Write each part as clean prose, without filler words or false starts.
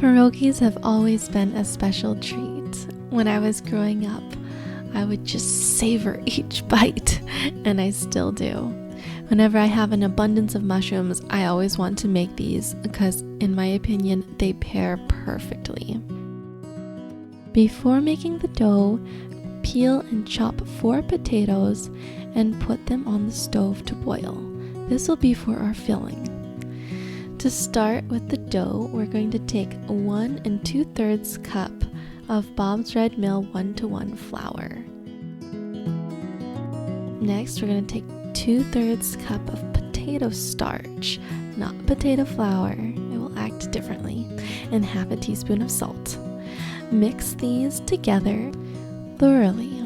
Pierogies have always been a special treat. When I was growing up, I would just savor each bite, and I still do. Whenever I have an abundance of mushrooms, I always want to make these because, in my opinion, they pair perfectly. Before making the dough, peel and chop 4 potatoes and put them on the stove to boil. This will be for our filling. To start with the dough, we're going to take 1 2/3 cup of Bob's Red Mill 1-to-1 flour. Next, we're going to take 2/3 cup of potato starch, not potato flour, it will act differently, and 1/2 teaspoon of salt. Mix these together thoroughly.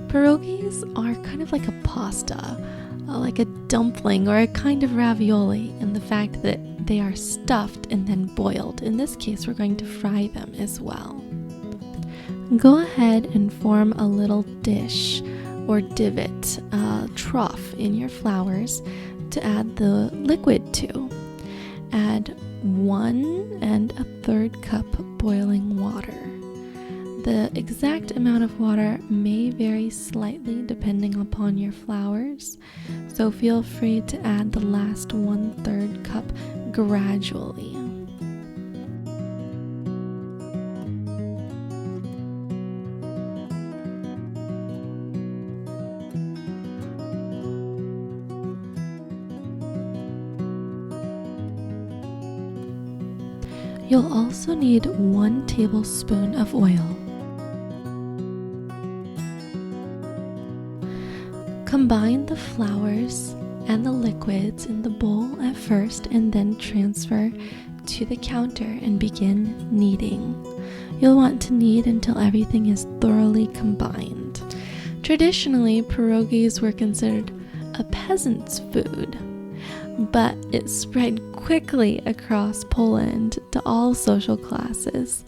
Pierogies are kind of like a pasta, like a dumpling or a kind of ravioli, in the fact that they are stuffed and then boiled. In this case, we're going to fry them as well. Go ahead and form a little dish or divot, trough in your flours to add the liquid to. Add 1 1/3 cup boiling water. The exact amount of water may vary slightly depending upon your flours, so feel free to add the last 1/3 cup gradually. You'll also need 1 tablespoon of oil. Combine the flours and the liquids in the bowl at first and then transfer to the counter and begin kneading. You'll want to knead until everything is thoroughly combined. Traditionally, pierogies were considered a peasant's food, but it spread quickly across Poland to all social classes,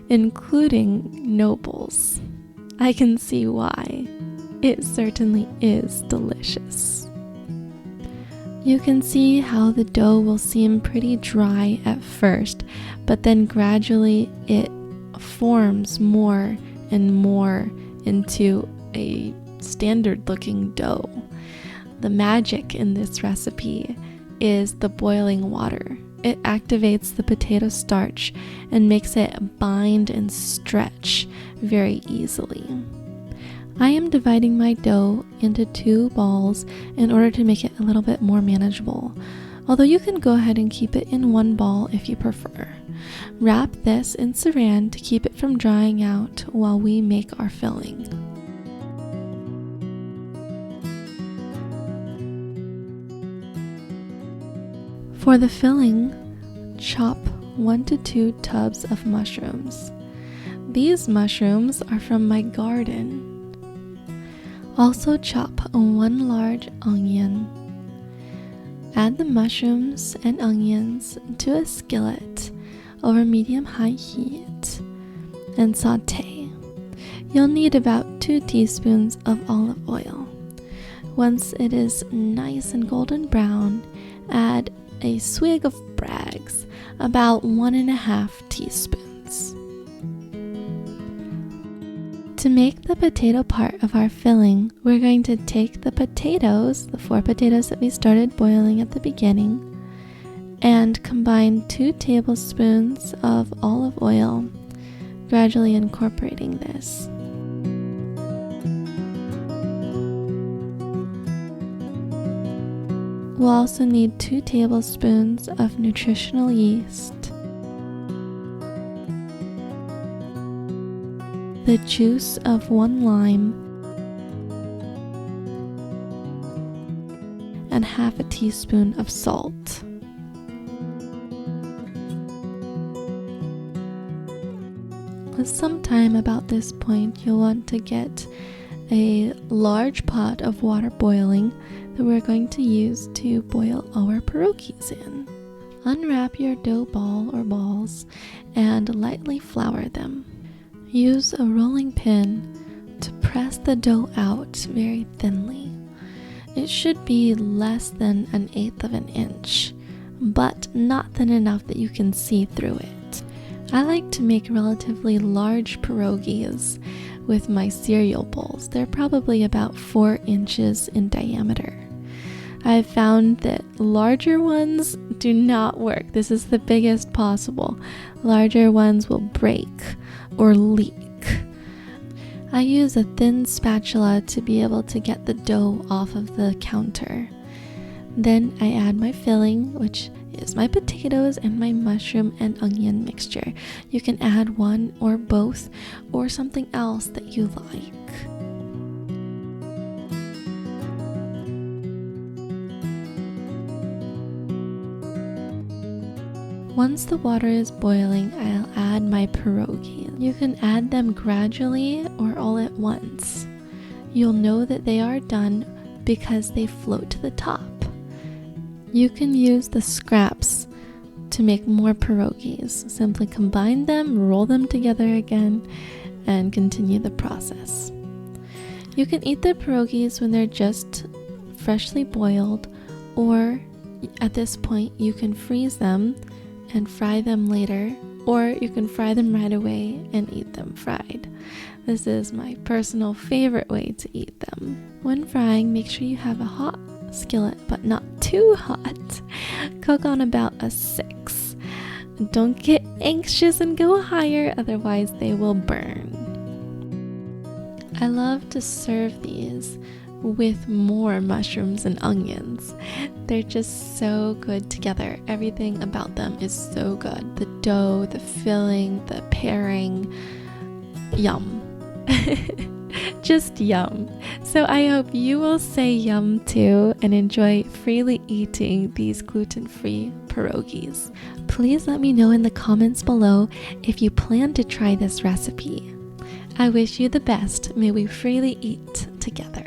including nobles. I can see why. It certainly is delicious. You can see how the dough will seem pretty dry at first, but then gradually it forms more and more into a standard looking dough. The magic in this recipe is the boiling water. It activates the potato starch and makes it bind and stretch very easily. I am dividing my dough into 2 balls in order to make it a little bit more manageable, although you can go ahead and keep it in 1 ball if you prefer. Wrap this in saran to keep it from drying out while we make our filling. For the filling, chop 1 to 2 tubs of mushrooms. These mushrooms are from my garden. Also chop 1 large onion. Add the mushrooms and onions to a skillet over medium-high heat and saute. You'll need about 2 teaspoons of olive oil. Once it is nice and golden brown, add a swig of Bragg's, about 1.5 teaspoons. To make the potato part of our filling, we're going to take the potatoes, the 4 potatoes that we started boiling at the beginning, and combine 2 tablespoons of olive oil, gradually incorporating this. We'll also need 2 tablespoons of nutritional yeast, the juice of 1 lime, and 1/2 teaspoon of salt. Sometime about this point, you'll want to get a large pot of water boiling that we're going to use to boil our pierogies in. Unwrap your dough ball or balls and lightly flour them. Use a rolling pin to press the dough out very thinly. It should be less than 1/8 of an inch, but not thin enough that you can see through it. I like to make relatively large pierogies with my cereal bowls. They're probably about 4 inches in diameter. I've found that larger ones do not work. This is the biggest possible. Larger ones will break or leak. I use a thin spatula to be able to get the dough off of the counter. Then I add my filling, which is my potatoes and my mushroom and onion mixture. You can add one or both or something else that you like. Once the water is boiling, I'll add my pierogies. You can add them gradually or all at once. You'll know that they are done because they float to the top. You can use the scraps to make more pierogies. Simply combine them, roll them together again, and continue the process. You can eat the pierogies when they're just freshly boiled, or at this point you can freeze them and fry them later, or you can fry them right away and eat them fried. This is my personal favorite way to eat them. When frying, make sure you have a hot skillet, but not too hot. Cook on about a 6. Don't get anxious and go higher, otherwise they will burn. I love to serve these with more mushrooms and onions. They're just so good together. Everything about them is so good. The dough, the filling, the pairing. Yum. Just yum. So I hope you will say yum too and enjoy freely eating these gluten-free pierogies. Please let me know in the comments below if you plan to try this recipe. I wish you the best. May we freely eat together.